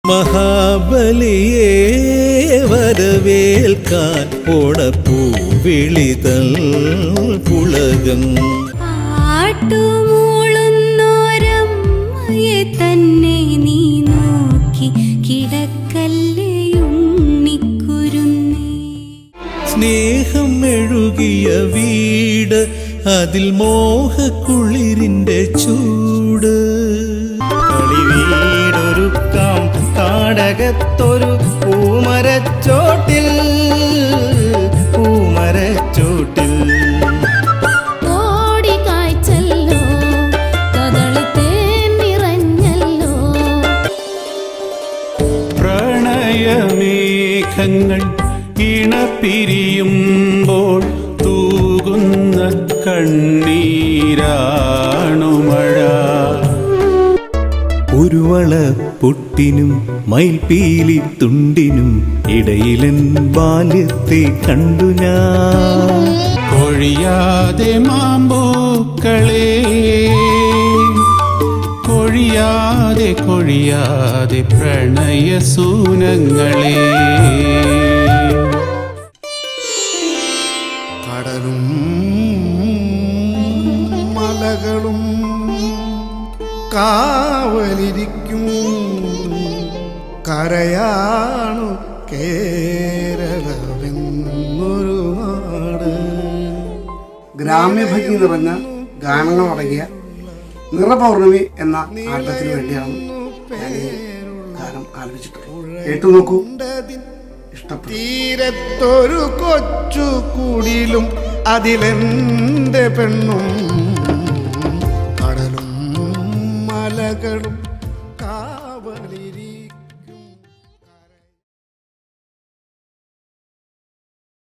മഹാബലിയെ വരവേൽക്കാൻ ഓണപ്പൂവിളിതൽ പുളകം. പാട്ടുമൂളുന്നോരമ്മയെ തന്നെ നീ നോക്കി കിടക്കല്ലേ ഉണ്ണിക്കുരുന്നേ. സ്നേഹം മെഴുകിയ വീട്, അതിൽ മോഹക്കുളിരിന്റെ ചൂട്. കളിവീടൊരുക്കാം കാടകത്തൊരു പൂമരച്ചോട്ടിൽ, പൂമരച്ചോട്ടിൽ. ഓടിക്കായ്ച്ചല്ലോ കദളിത്തേൻ നിറഞ്ഞല്ലോ. പ്രണയമേഘങ്ങൾ ഇണപിരിയുമ്പോൾ തൂകുന്ന കണ്ണീരാണു മഴ. ഒരു വളപ്പൊട്ടിനും മയിൽപീലി തുണ്ടിനും ഇടയിലൻ ബാല്യത്തെ കണ്ടു ഞാൻ. കൊഴിയാതെ മാമ്പൂക്കളെ, കൊഴിയാതെ കൊഴിയാതെ പ്രണയസൂനങ്ങളെ. കടലും മലകളും കാവലിരിക്കും കരയാണു കേരളമെന്നൊരു നാട്. ഗ്രാമ്യഭംഗി നിറഞ്ഞ ഗാനങ്ങൾ അടങ്ങിയ നിറപൗർണമി എന്ന ആട്ടത്തിന് വേണ്ടിയാണ് ഞാൻ ഈ ഗാനം ആലപിച്ചിട്ടുള്ളത്. കേട്ടു നോക്കൂ, ഇഷ്ടപ്പെട്ടു. തീരത്തൊരു കൊച്ചു കുടിലും അതിലെന്റെ പെണ്ണും കടലും മലകളും